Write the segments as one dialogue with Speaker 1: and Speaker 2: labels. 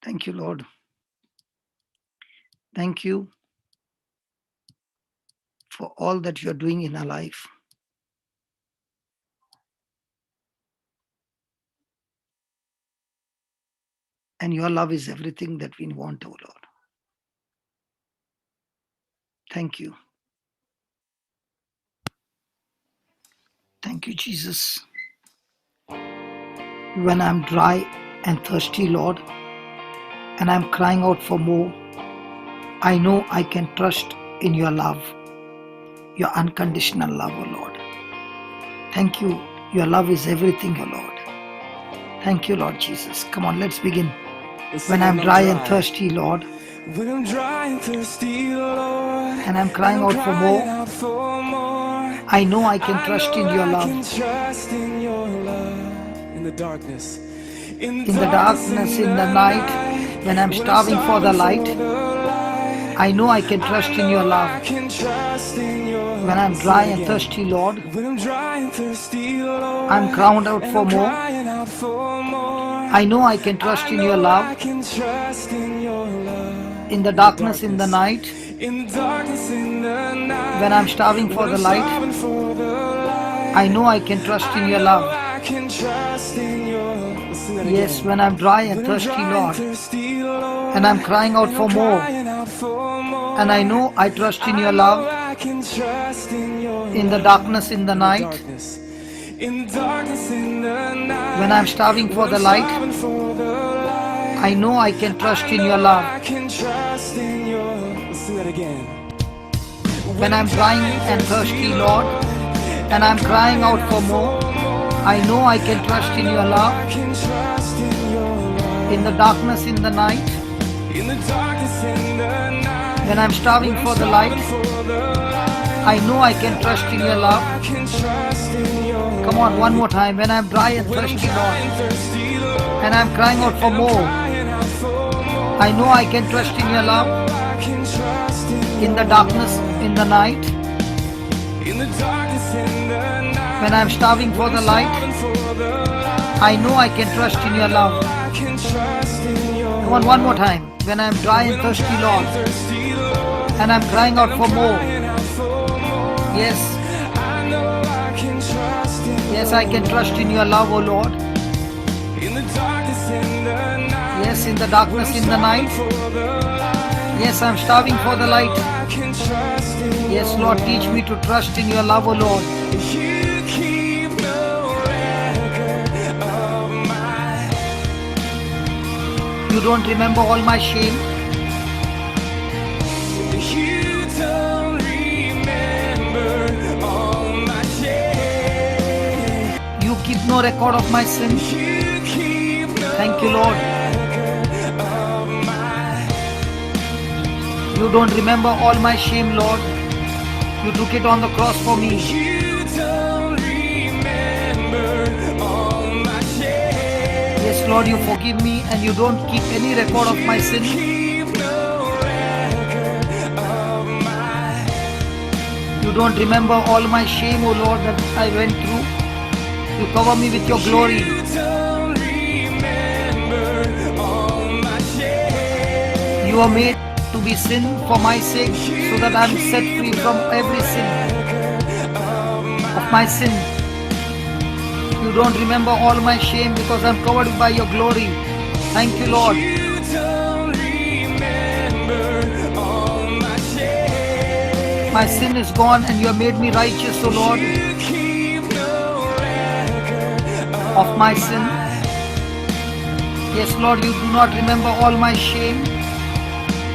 Speaker 1: Thank you, Lord. Thank you for all that you're doing in our life. And your love is everything that we want, oh Lord. Thank you. Thank you, Jesus. When I'm dry and thirsty, Lord, and I'm crying out for more, I know I can trust in your love, your unconditional love, oh Lord. Thank you. Your love is everything, oh Lord. Thank you, Lord Jesus. Come on, let's begin. When I'm dry and thirsty, Lord,
Speaker 2: when I'm dry and thirsty, Lord,
Speaker 1: and I'm crying out for more, I know I can trust in your love.
Speaker 2: In the darkness,
Speaker 1: in the night, when I'm starving for the light, I know I can trust in your love. When I'm dry and thirsty, Lord, I'm crying out for more. I know I can trust in your love. In the darkness in the night, when I'm starving for the light, I know I can trust in your love. Yes, when I'm dry and thirsty, Lord, and I'm crying out for more, and I know I trust in your love. In the darkness in the night, when I'm starving for the light, I know I can trust in your love. When I'm dry and thirsty, Lord, and I'm crying out for more, I know I can trust in your love. In the darkness in the night, when I'm starving for the light, I know I can trust in your love. Come on, one more time. When I'm dry and thirsty, Lord, and I'm crying out for more, I know I can trust in your love. In the darkness in the night, when I'm starving for the light, I know I can trust in your love. Come on, one more time. When I'm dry and thirsty, Lord, and I'm crying out for more. Yes. Yes, I can trust in your love, oh Lord. Yes, in the darkness in the night. Yes, I'm starving for the light. Yes, Lord, teach me to trust in your love, oh Lord. You don't remember all my shame. You keep no record of my sin. Thank you, Lord. You don't remember all my shame, Lord. You took it on the cross for me. Yes, Lord, you forgive me and you don't keep any record of my sin. You don't remember all my shame, O Lord, that I went through. You cover me with your glory. You are made to be sin for my sake, so that I am set free from every sin of my sin. You don't remember all my shame because I am covered by your glory. Thank you, Lord. My sin is gone and you have made me righteous, O Lord, of my sin. Yes, Lord, you do not remember all my shame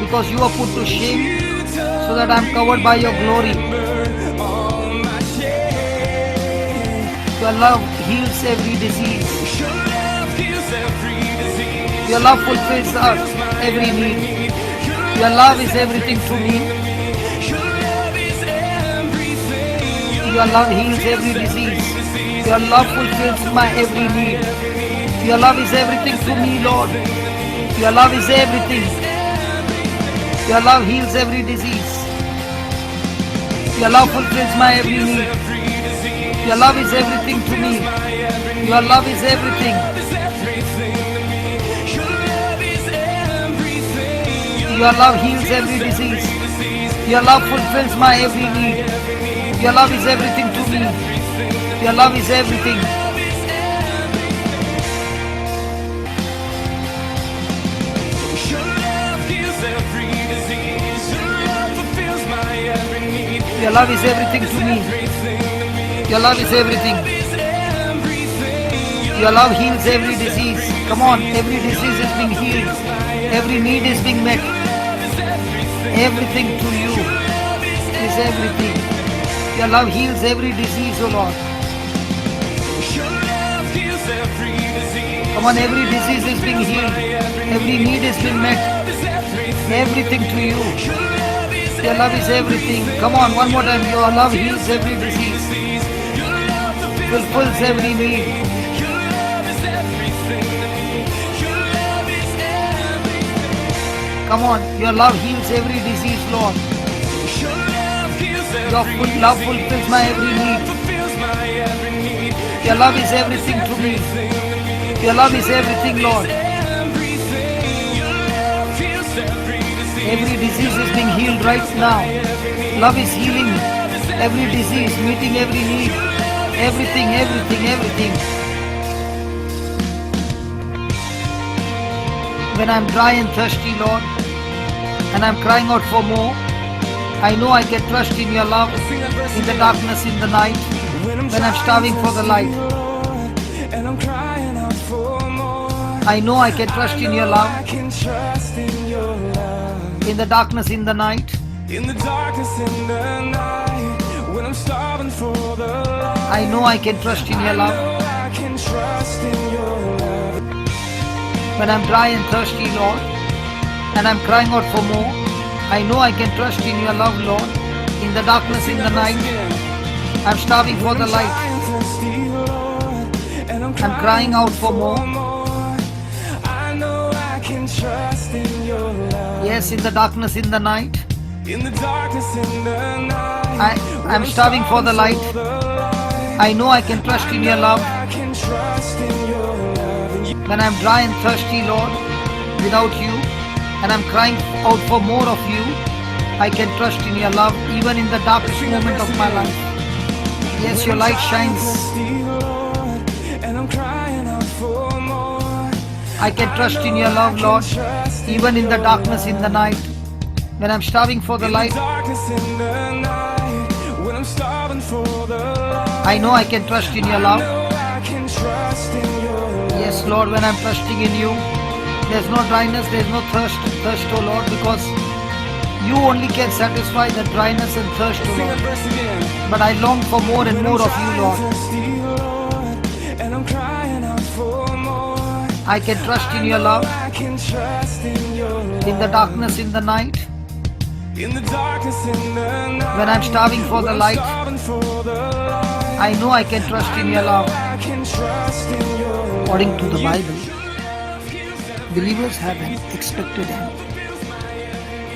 Speaker 1: because you are put to shame so that I am covered by your glory. Your love heals every disease. Your love fulfills us every need. Your love is everything to me. Your love heals every disease. Your love fulfills my every need. Your love is everything to me, Lord. Your love is everything. Your love heals every disease. Your love fulfills my every need. Your love is everything to me. Your love is everything. Your love heals every disease. Your love fulfills my every need. Your love is everything to me. Your love is everything.
Speaker 2: Your love heals every disease. Your love fulfills my every need.
Speaker 1: Your love is everything to me. Your love is everything. Your love heals every disease. Come on, every disease is being healed. Every need is being met. Everything to you is everything. Your love heals every disease, oh Lord.
Speaker 2: Your love heals every disease.
Speaker 1: Come on, every disease is being healed. Every need is being met. Everything to you. Your love is everything. Come on, one more time. Your love heals every disease. Fulfills every need. Come on, your love heals every disease, Lord. Your love fulfills my every need. Your love is everything to me. Your love is everything, Lord. Every disease is being healed right now. Love is healing every disease, meeting every need. Everything, everything, everything. When I'm dry and thirsty, Lord, and I'm crying out for more, I know I can trust in your love in the darkness, in the night, when I'm starving for the light.
Speaker 2: And I'm crying out for more.
Speaker 1: I know I can trust in your love
Speaker 2: I can trust in your love.
Speaker 1: in the darkness, in the night.
Speaker 2: In the darkness, in the night, when I'm starving for the light.
Speaker 1: I know I can trust in your love.
Speaker 2: I can trust in your love.
Speaker 1: When I'm dry and thirsty, Lord, and I'm crying out for more, I know I can trust in your love, Lord. In the darkness, in the night, I'm starving for the light. I'm crying out for more.
Speaker 2: I know I can trust in your love.
Speaker 1: Yes, in the darkness, in the night,
Speaker 2: In the darkness, in the night,
Speaker 1: I'm starving for the light. I know I can trust in your love.
Speaker 2: I can trust in your love.
Speaker 1: When I'm dry and thirsty, Lord, without you, and I'm crying out for more of you, I can trust in your love even in the darkest moment of my life. Yes, your light shines.
Speaker 2: And I'm crying out for more.
Speaker 1: I can trust in your love, Lord, even in the darkness, in the night. When I'm starving for the light,
Speaker 2: Darkness in the night, when I'm starving for the light.
Speaker 1: I know I can trust in your love.
Speaker 2: I can trust in your love.
Speaker 1: Yes, Lord, when I'm trusting in you, there's no dryness, there's no thirst, oh Lord, because you only can satisfy the dryness and thirst, oh Lord.
Speaker 2: Verse again.
Speaker 1: But I long for more and more of you, Lord.
Speaker 2: And I'm crying out for more.
Speaker 1: I can trust in your love
Speaker 2: I can trust in your love.
Speaker 1: in the darkness, in the night,
Speaker 2: In the darkness, in the night,
Speaker 1: when I'm starving for the light.
Speaker 2: starving for the light.
Speaker 1: I know I can trust in your love.
Speaker 2: I can trust in your love.
Speaker 1: According to the Bible, believers have an expected end.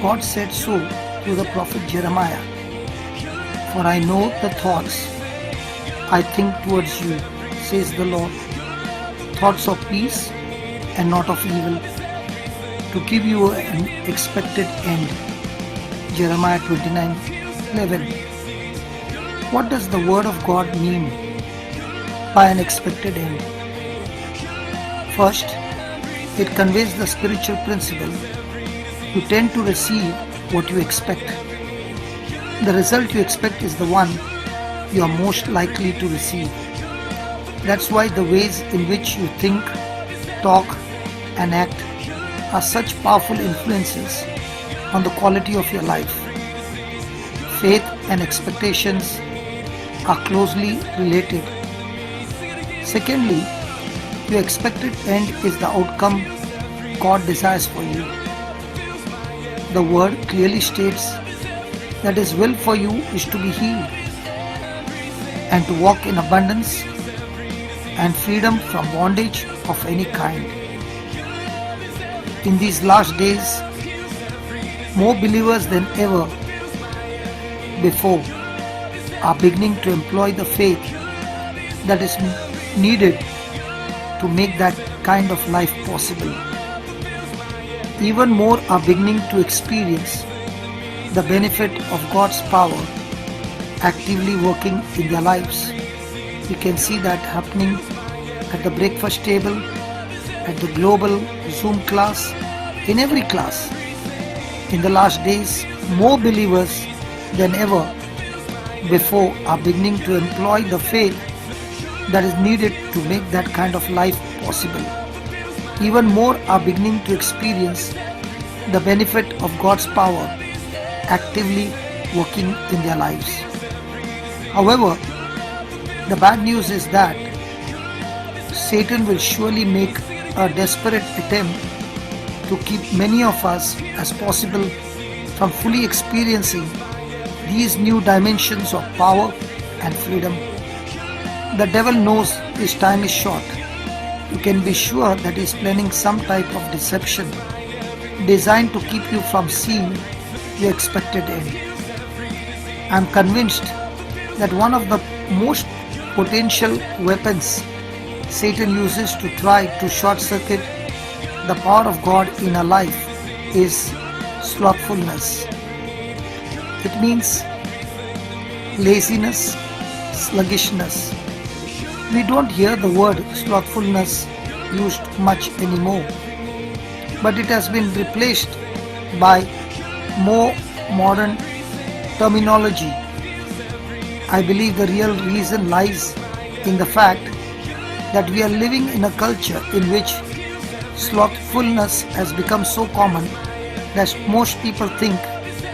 Speaker 1: God said so through the prophet Jeremiah. For I know the thoughts I think towards you, says the Lord, thoughts of peace and not of evil, to give you an expected end. Jeremiah 29:11. What does the word of God mean by an expected end? First, it conveys the spiritual principle. You tend to receive what you expect. The result you expect is the one you are most likely to receive. That's why the ways in which you think, talk, and act are such powerful influences on the quality of your life. Faith and expectations are closely related. Secondly, your expected end is the outcome God desires for you. The word clearly states that His will for you is to be healed and to walk in abundance and freedom from bondage of any kind. In these last days, more believers than ever before are beginning to employ the faith that is needed to make that kind of life possible. Even more are beginning to experience the benefit of God's power actively working in their lives. You can see that happening at the breakfast table, at the global Zoom class, in every class. In the last days, more believers than ever before are beginning to employ the faith that is needed to make that kind of life possible. Even more are beginning to experience the benefit of God's power actively working in their lives. However, the bad news is that Satan will surely make a desperate attempt to keep many of us as possible from fully experiencing these new dimensions of power and freedom. The devil knows his time is short. You can be sure that he is planning some type of deception designed to keep you from seeing your expected end. I am convinced that one of the most potential weapons Satan uses to try to short circuit the power of God in a life is slothfulness. It means laziness, sluggishness. We don't hear the word slothfulness used much anymore, but it has been replaced by more modern terminology. I believe the real reason lies in the fact that we are living in a culture in which slothfulness has become so common that most people think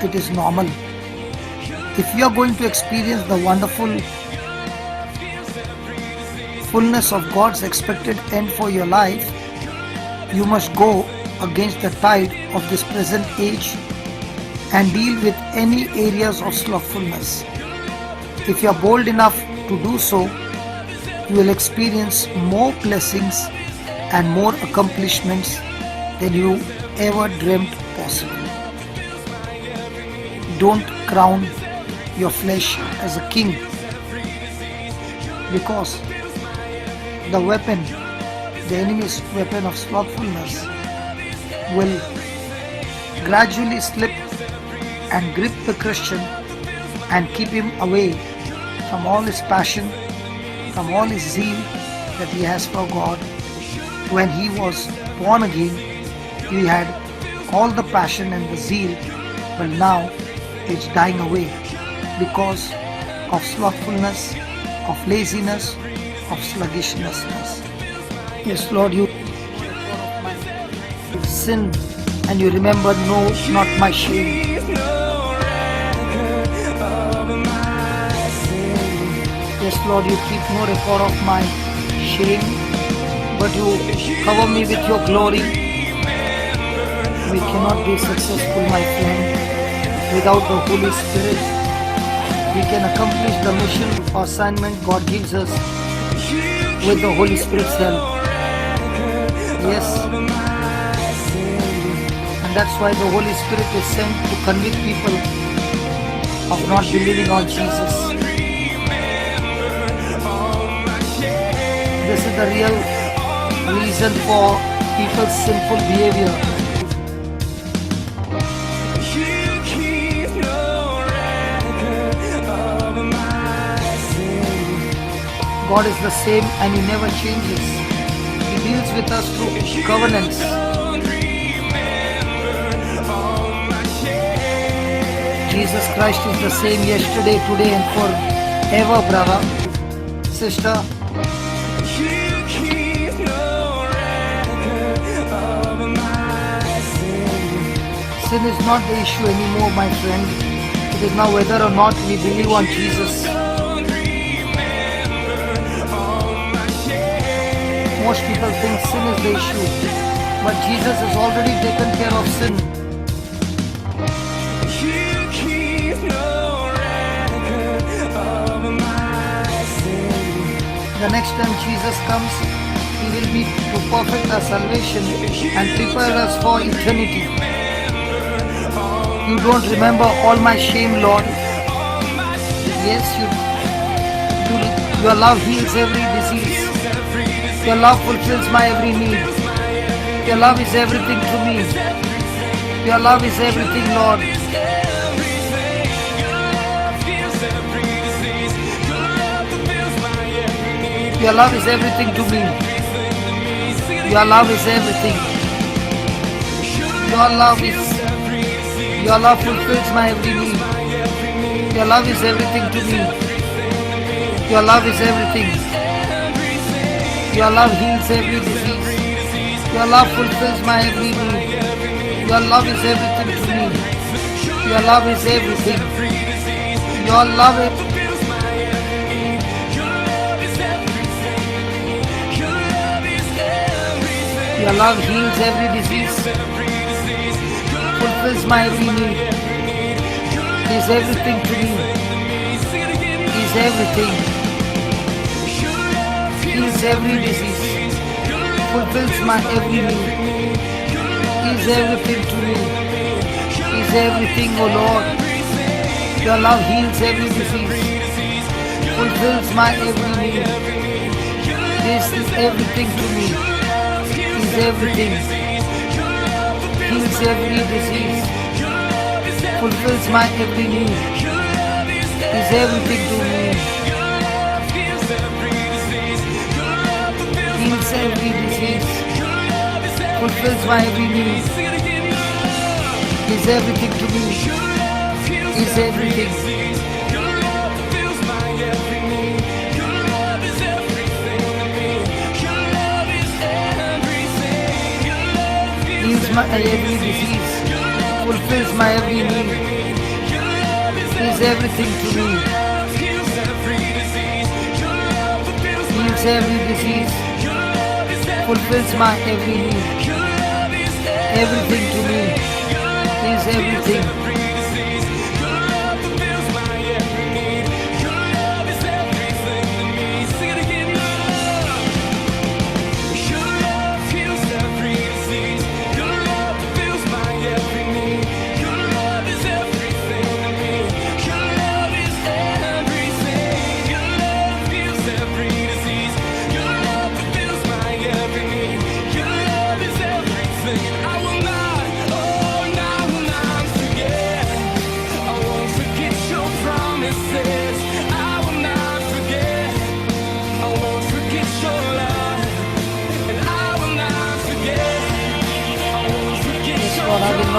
Speaker 1: it is normal. If you are going to experience the wonderful fullness of God's expected end for your life, you must go against the tide of this present age and deal with any areas of slothfulness. If you are bold enough to do so, you will experience more blessings and more accomplishments than you ever dreamt possible. Don't crown your flesh as a king, because the weapon, the enemy's weapon of slothfulness, will gradually slip and grip the Christian and keep him away from all his passion, from all his zeal that he has for God. When he was born again, he had all the passion and the zeal, but now it's dying away because of slothfulness, of laziness, of sluggishness. Yes, Lord, you sin and you remember, no, not my shame. Yes, Lord, you keep no record of my shame, but you cover me with your glory. We cannot be successful, my friend, without the Holy Spirit. We can accomplish the mission or assignment God gives us with the Holy Spirit's help. Yes. And that's why the Holy Spirit is sent to convict people of not believing on Jesus. This is the real reason for people's sinful behavior. God is the same and He never changes. He deals with us through covenants. Jesus Christ is the same yesterday, today and forever, brother, sister. Sin is not the issue anymore, my friend. It is now whether or not we believe on Jesus. Most people think sin is the issue, but Jesus has already taken care of sin. The next time Jesus comes, He will be to perfect our salvation and prepare us for eternity. You don't remember all my shame, Lord. Yes, your love heals every disease. Your love fulfills my every need. Your love is everything to me. Your love is everything, Lord. Your love is everything to me. Your love is everything. Your love fulfills my every need. Your love is everything to me. Your love is everything. Your love heals every disease. Your love fulfills my every need. Your love is everything to me. Your love is everything. Your love is Your love heals every disease, fulfills my every need, is everything to me, is everything, heals every disease, fulfills my every need, is everything to me, is everything, O Lord. Your love heals every disease, fulfills my every need, this is everything to me. Is everything, heals every disease, fulfills my every need, is everything to me, heals every disease, fulfills my every need, is everything to me, is everything. Heals my every disease, fulfills my every need, is everything to me. Heals every disease, fulfills my every need, everything to me, is everything.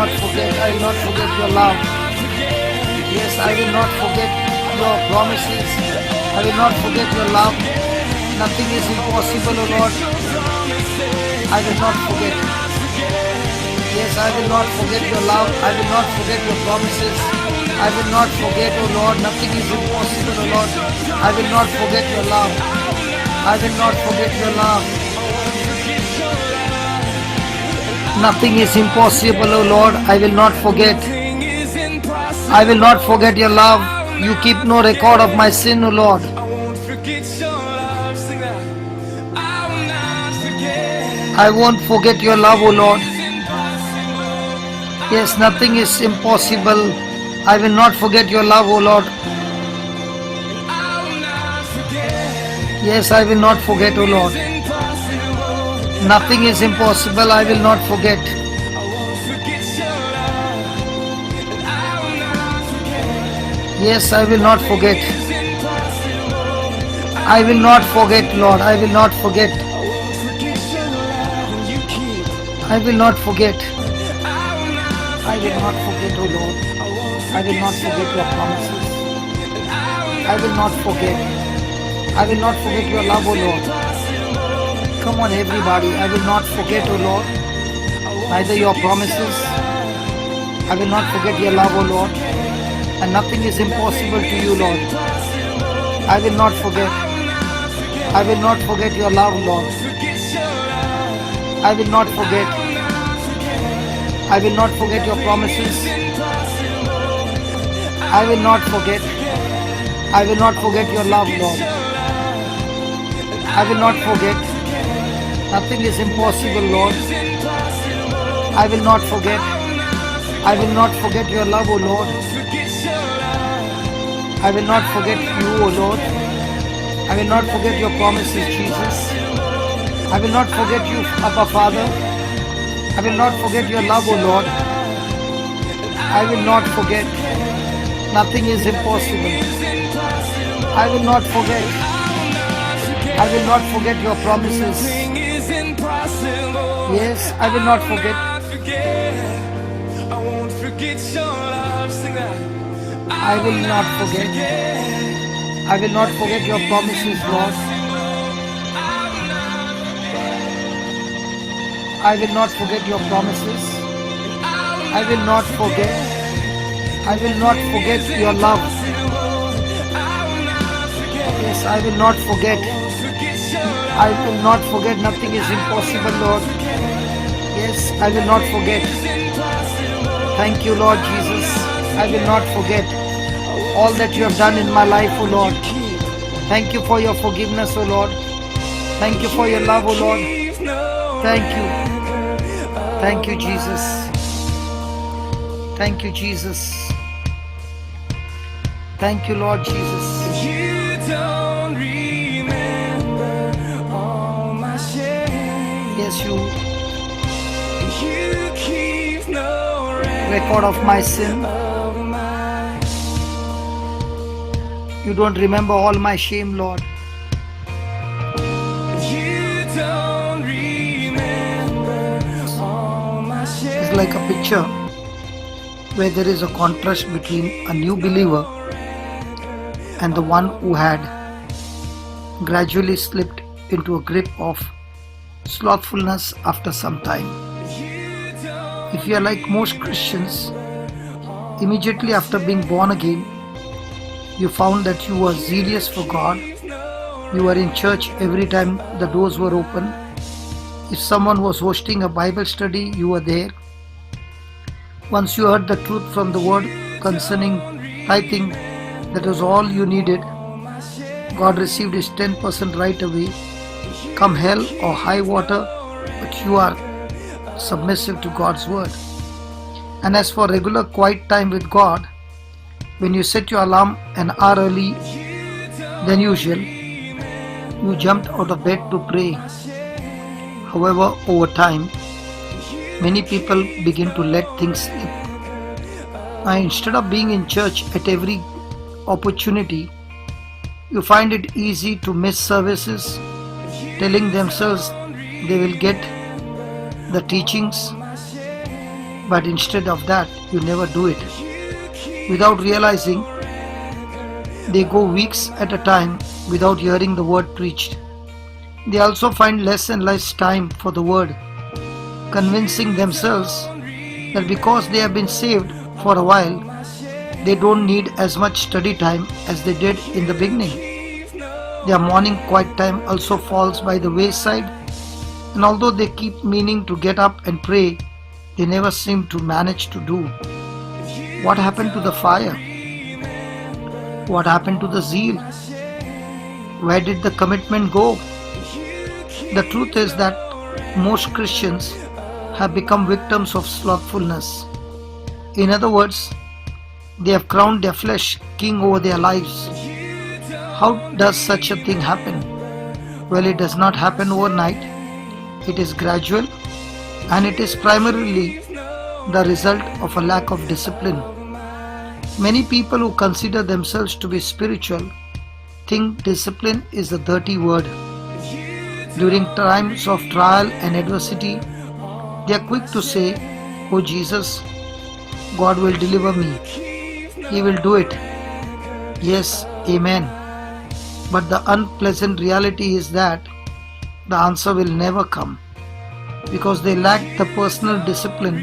Speaker 1: Lord, I will not forget your love. Yes, I will not forget your promises. I will not forget your love. Nothing is impossible, O Lord. I will not forget. Yes, I will not forget your love. I will not forget your promises. I will not forget, O Lord. Nothing is impossible, O Lord. I will not forget your love. I will not forget your love. Nothing is impossible, O Lord. I will not forget. I will not forget your love. You keep no record of my sin, O Lord. I won't forget your love, O Lord. Yes, nothing is impossible. I will not forget your love, O Lord. Yes, I will not forget, O Lord. Nothing is impossible. I will not forget. Yes, I will not forget. I will not forget, Lord. I will not forget. I will not forget. I will not forget, O Lord. I will not forget your promises. I will not forget. I will not forget your love, O Lord. Come on, everybody. I will not forget, O Lord, neither your promises. I will not forget your love, O Lord. And nothing is impossible to you, Lord. I will not forget. I will not forget your love, Lord. I will not forget. I will not forget your promises. I will not forget. I will not forget your love, Lord. I will not forget. Nothing is impossible, Lord. I will not forget. I will not forget your love, O Lord. I will not forget you, O Lord. I will not forget your promises, Jesus. I will not forget you, Abba Father. I will not forget your love, O Lord. I will not forget. Nothing is impossible. I will not forget. I will not forget your promises. Yes, I will not forget.
Speaker 2: I won't forget your love. Sing that.
Speaker 1: I will not forget. I will not forget your promises, Lord. I will not forget your promises. I will not forget. I will not forget your love. Yes, I will not forget. I will not forget. Nothing is impossible, Lord. Yes, I will not forget. Thank you, Lord Jesus. I will not forget all that you have done in my life, O Lord. Thank you for your forgiveness, O Lord. Thank you for your love, O Lord. Thank you. Thank you, Jesus. Thank you, Jesus. Thank you, Lord Jesus.
Speaker 2: You don't remember all my shame.
Speaker 1: Yes, you
Speaker 2: You keep no
Speaker 1: record of my sin.
Speaker 2: of my.
Speaker 1: You don't remember all my shame, Lord.
Speaker 2: You don't remember all my shame.
Speaker 1: It's like a picture where there is a contrast between a new believer and the one who had gradually slipped into a grip of slothfulness after some time. If you are like most Christians, immediately after being born again, you found that you were zealous for God. You were in church every time the doors were open. If someone was hosting a Bible study, you were there. Once you heard the truth from the word concerning tithing, that was all you needed. God received his 10% right away. Come hell or high water, but you are submissive to God's word. And as for regular quiet time with God, when you set your alarm an hour early than usual, you jumped out of bed to pray. However, over time, many people begin to let things slip. Now, instead of being in church at every opportunity, you find it easy to miss services, telling themselves they will get the teachings, but instead of that, you never do it. Without realizing, they go weeks at a time without hearing the word preached. They also find less and less time for the word, convincing themselves that because they have been saved for a while, they don't need as much study time as they did in the beginning. Their morning quiet time also falls by the wayside, and although they keep meaning to get up and pray, they never seem to manage to do. What happened to the fire? What happened to the zeal? Where did the commitment go? The truth is that most Christians have become victims of slothfulness. In other words, they have crowned their flesh king over their lives. How does such a thing happen? Well, it does not happen overnight. It is gradual, and it is primarily the result of a lack of discipline. Many people who consider themselves to be spiritual think discipline is a dirty word. During times of trial and adversity, they are quick to say, "Oh Jesus, God will deliver me. He will do it." Yes, amen. But the unpleasant reality is that the answer will never come because they lack the personal discipline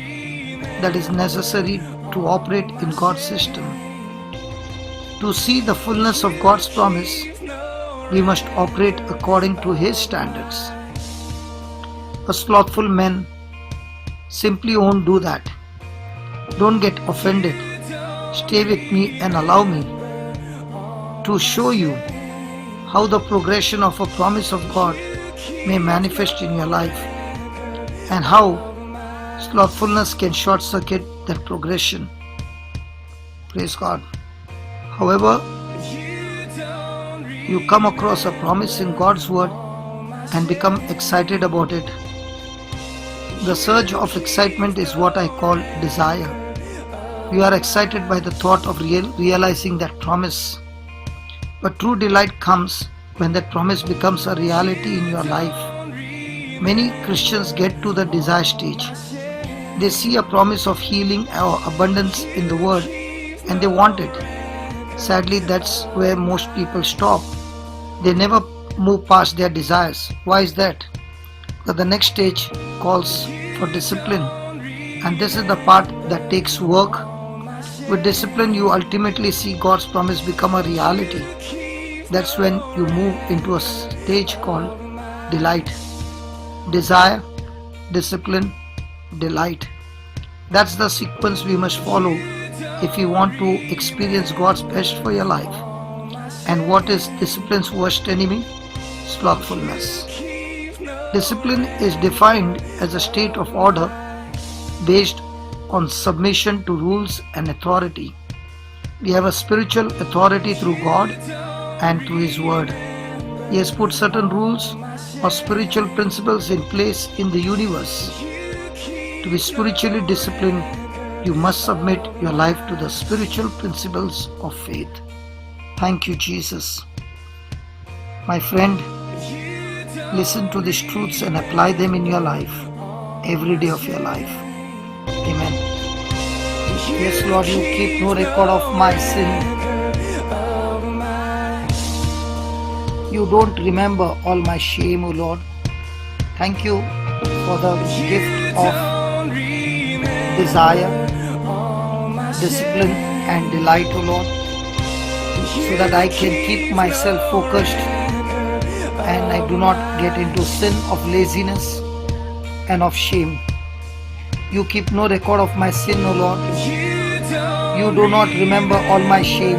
Speaker 1: that is necessary to operate in God's system. To see the fullness of God's promise, we must operate according to His standards. A slothful man simply won't do that. Don't get offended. Stay with me and allow me to show you how the progression of a promise of God may manifest in your life and how slothfulness can short circuit that progression. Praise God. However, you come across a promise in God's word and become excited about it. The surge of excitement is what I call desire. You are excited by the thought of realizing that promise. But true delight comes when that promise becomes a reality in your life. Many Christians get to the desire stage. They see a promise of healing or abundance in the word and they want it. Sadly, that's where most people stop. They never move past their desires. Why is that? But the next stage calls for discipline, and this is the part that takes work. With discipline, you ultimately see God's promise become a reality. That's when you move into a stage called delight. Desire, discipline, delight. That's the sequence we must follow if you want to experience God's best for your life. And what is discipline's worst enemy? Slothfulness. Discipline is defined as a state of order based on submission to rules and authority. We have a spiritual authority through God and through His Word. He has put certain rules or spiritual principles in place in the universe. To be spiritually disciplined, you must submit your life to the spiritual principles of faith. Thank you, Jesus. My friend, listen to these truths and apply them in your life, every day of your life. Amen. Yes, Lord, you keep no record of my sin. You don't remember all my shame, O Lord. Thank you for the gift of desire, discipline and delight, O Lord, so that I can keep myself focused and I do not get into sin of laziness and of shame. You keep no record of my sin, O Lord. You do not remember all my shame.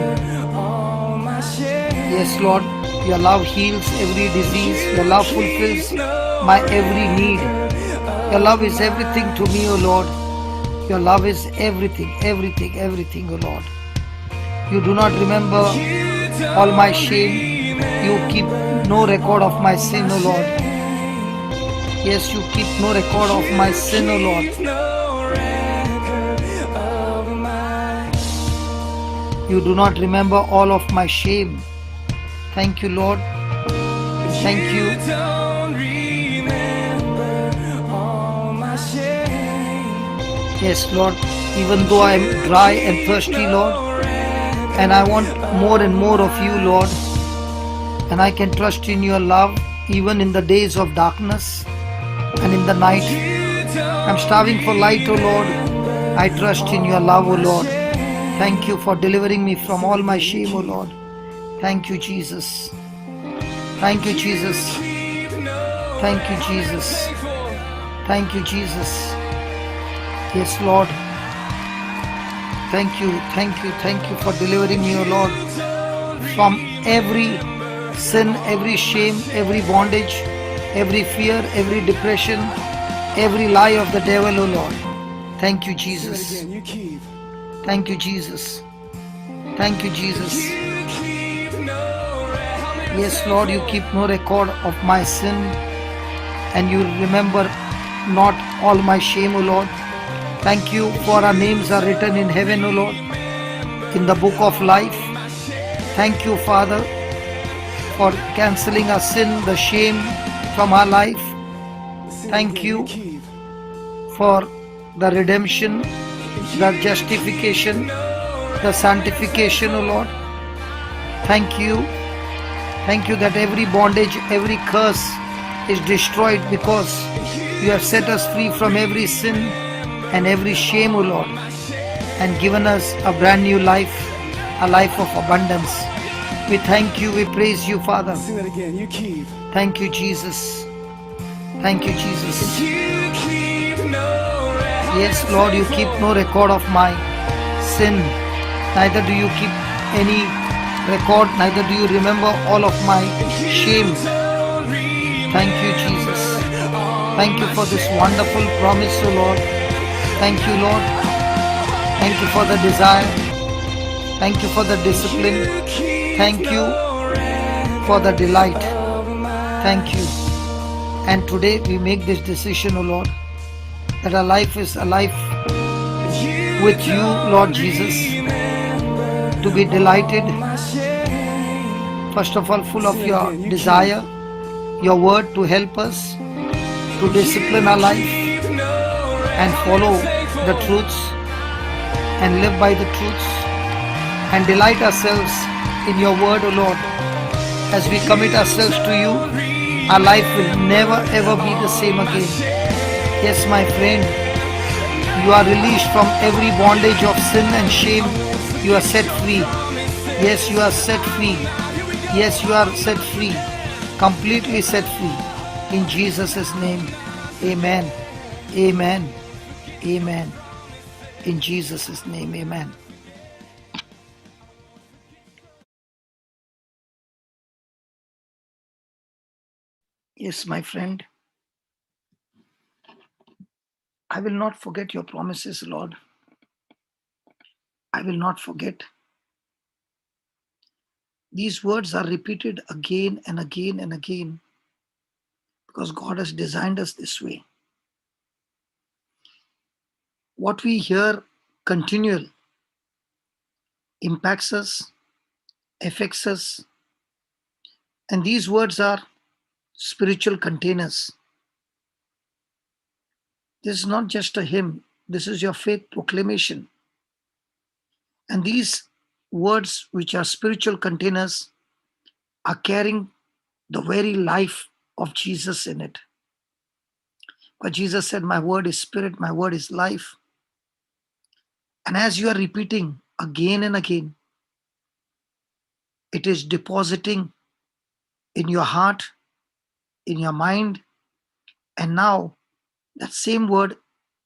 Speaker 1: Yes, Lord, your love heals every disease. Your love fulfills my every need. Your love is everything to me, O Lord. Your love is everything, everything, everything, O Lord. You do not remember all my shame. You keep no record of my sin, O Lord. Yes, you keep no record of my sin, O Lord. You do not remember all of my shame. Thank you, Lord. Thank you. Yes, Lord, even though I am dry and thirsty, Lord, and I want more and more of you, Lord, and I can trust in your love even in the days of darkness and in the night. I'm starving for light, O Lord. I trust in your love, O Lord. Thank you for delivering me from all my shame, O Lord. Thank you, Jesus. Thank you, Jesus. Thank you, Jesus. Thank you, Jesus. Yes, Lord. Thank you, thank you, thank you for delivering me, O Lord, from every sin, every shame, every bondage, every fear, every depression, every lie of the devil, O Lord. Thank you, Jesus. Thank you, Jesus. Thank you, Jesus. Yes, Lord, you keep no record of my sin and you remember not all my shame, O Lord. Thank you for our names are written in heaven, O Lord, in the book of life. Thank you, Father, for cancelling our sin, the shame from our life. Thank you for the redemption, the justification, the sanctification, O Lord. Thank you. Thank you that every bondage, every curse is destroyed because you have set us free from every sin and every shame, O Lord, and given us a brand new life, a life of abundance. We thank you, we praise you, Father. Thank you, Jesus. Thank you, Jesus. Yes, Lord, you keep no record of my sin. Neither do you keep any record, neither do you remember all of my shame. Thank you, Jesus. Thank you for this wonderful promise, O Lord. Thank you, Lord. Thank you for the desire. Thank you for the discipline. Thank you for the delight. Thank you. And today we make this decision, O Lord. that our life is a life with you, Lord Jesus, to be delighted, first of all, full of your desire, your word to help us to discipline our life and follow the truths and live by the truths and delight ourselves in your word, O Lord. As we commit ourselves to you, our life will never ever be the same again. Yes, my friend, you are released from every bondage of sin and shame. You are set free. Yes, you are set free. Yes, you are set free. Completely set free. In Jesus' name, amen. Amen. Amen. In Jesus' name, amen. Yes, my friend, I will not forget your promises, Lord. I will not forget. These words are repeated again and again and again because God has designed us this way. What we hear continual impacts us, affects us, and these words are spiritual containers. This is not just a hymn, this is your faith proclamation. And these words, which are spiritual containers, are carrying the very life of Jesus in it. But Jesus said, my word is spirit, my word is life. And as you are repeating again and again, it is depositing in your heart, in your mind, and now that same word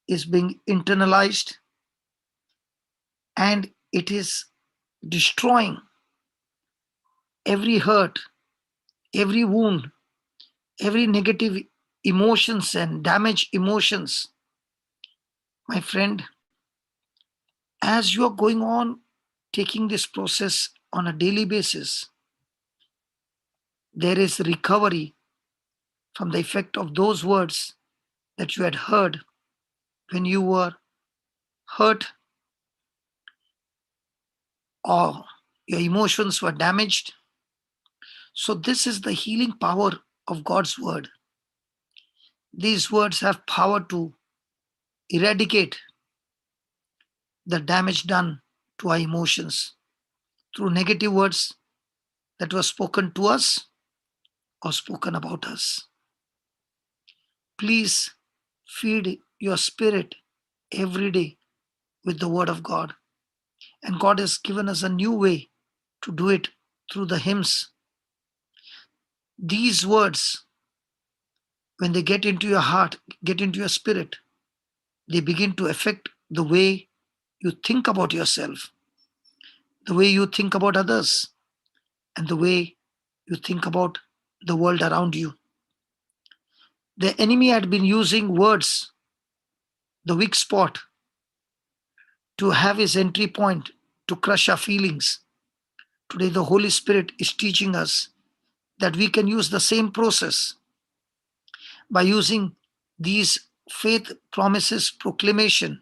Speaker 1: is being internalized and it is destroying every hurt, every wound, every negative emotions and damaged emotions. My friend, as you are going on taking this process on a daily basis, there is recovery from the effect of those words that you had heard when you were hurt or your emotions were damaged. So, this is the healing power of God's word. These words have power to eradicate the damage done to our emotions through negative words that were spoken to us or spoken about us. Please feed your spirit every day with the word of God. And God has given us a new way to do it through the hymns. These words, when they get into your heart, get into your spirit, they begin to affect the way you think about yourself, the way you think about others, and the way you think about the world around you. The enemy had been using words, the weak spot, to have his entry point to crush our feelings. Today, the Holy Spirit is teaching us that we can use the same process by using these faith promises proclamation.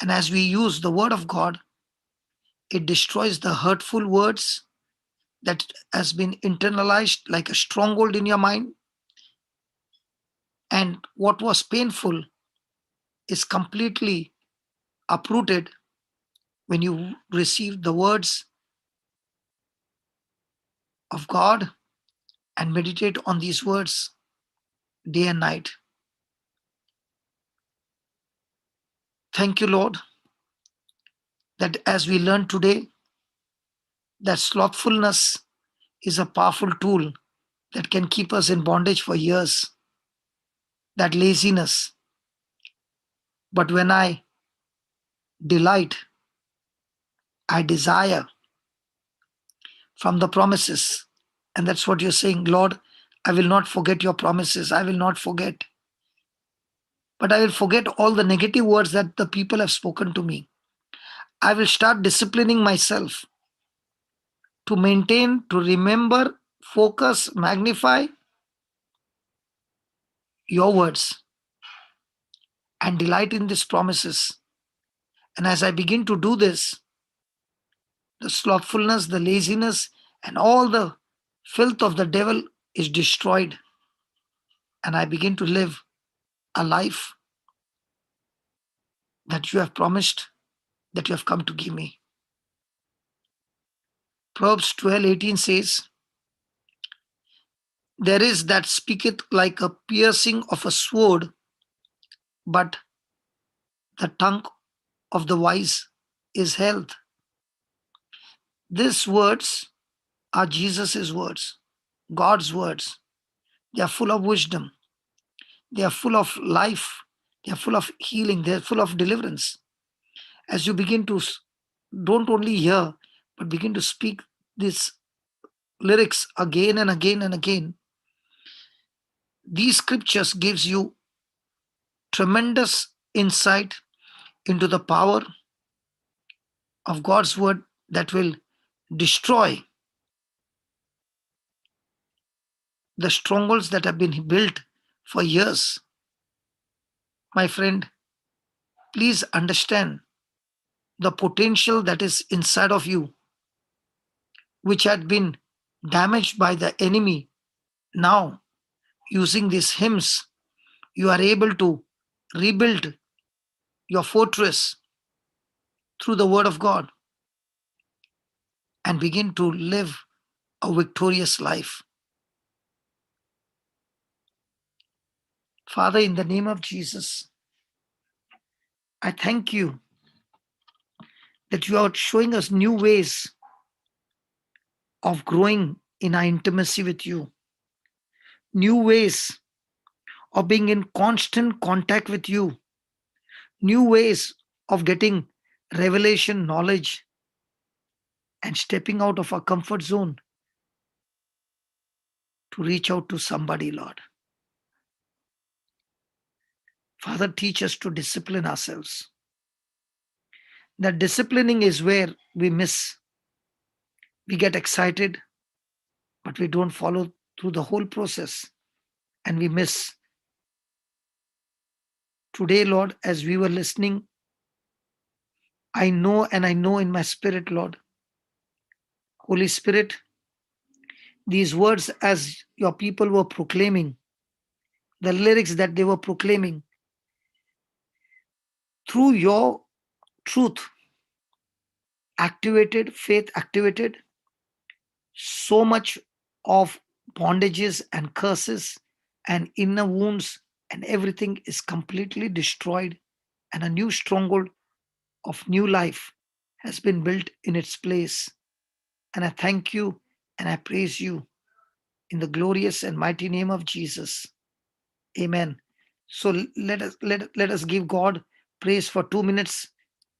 Speaker 1: And as we use the word of God, it destroys the hurtful words that has been internalized like a stronghold in your mind. And what was painful is completely uprooted when you receive the words of God and meditate on these words day and night. Thank you, Lord, that as we learn today, that slothfulness is a powerful tool that can keep us in bondage for years, that laziness. But when I delight, I desire from the promises, and that's what you're saying, Lord, I will not forget your promises. I will not forget. But I will forget all the negative words that the people have spoken to me. I will start disciplining myself to maintain, to remember, focus, magnify your words. and delight in these promises. And as I begin to do this, the slothfulness, the laziness, and all the filth of the devil is destroyed. And I begin to live a life that you have promised, that you have come to give me. Proverbs 12:18 says, there is that speaketh like a piercing of a sword, but the tongue of the wise is health. These words are Jesus' words, God's words. They are full of wisdom. They are full of life. They are full of healing. They are full of deliverance. As you begin to, don't only hear, but begin to speak these lyrics again and again and again, these scriptures gives you tremendous insight into the power of God's word that will destroy the strongholds that have been built for years. My friend, please understand the potential that is inside of you, which had been damaged by the enemy. Now, using these hymns, you are able to rebuild your fortress through the word of God and begin to live a victorious life. Father, in the name of Jesus, I thank you that you are showing us new ways of growing in our intimacy with you, new ways of being in constant contact with you, new ways of getting revelation knowledge and stepping out of our comfort zone to reach out to somebody, Lord. Father, teach us to discipline ourselves. That disciplining is where we miss. We get excited, but we don't follow through the whole process and we miss. Today, Lord, as we were listening, I know and I know in my spirit, Lord, Holy Spirit, these words as your people were proclaiming, the lyrics that they were proclaiming, through your truth, activated, faith activated, so much of bondages and curses and inner wounds and everything is completely destroyed, and a new stronghold of new life has been built in its place. And I thank you and I praise you in the glorious and mighty name of Jesus. Amen. So let us give God praise for 2 minutes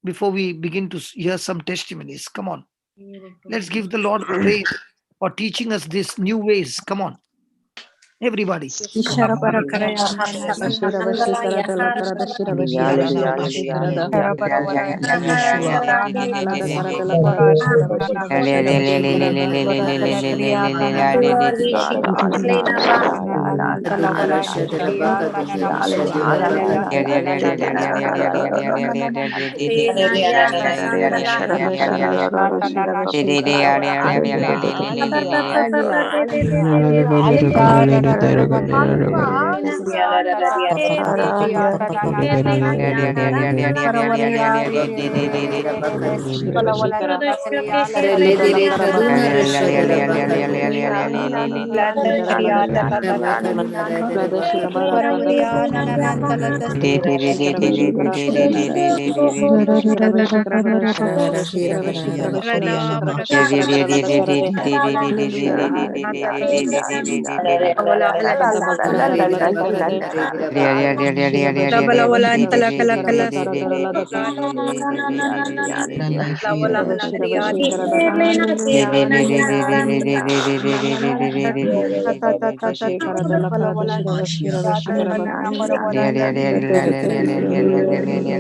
Speaker 1: before we begin to hear some testimonies. Come on. Let's give the Lord praise for teaching us these new ways. Come on. Everybody.
Speaker 3: Ishara Barakaraya
Speaker 4: Bashira Bashikara Delakara Bashira Bashira Bashira Bashikara
Speaker 1: Yeshua.
Speaker 4: Alada Karadala Karabashira Bashira Bashira Bashikara
Speaker 5: Lord, we
Speaker 4: God,
Speaker 5: should
Speaker 4: hallelujah,
Speaker 5: complain about
Speaker 4: Karashadra Bakadri, hallelujah, Ishara Bashara Bashira Bashikara,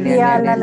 Speaker 5: Yeah,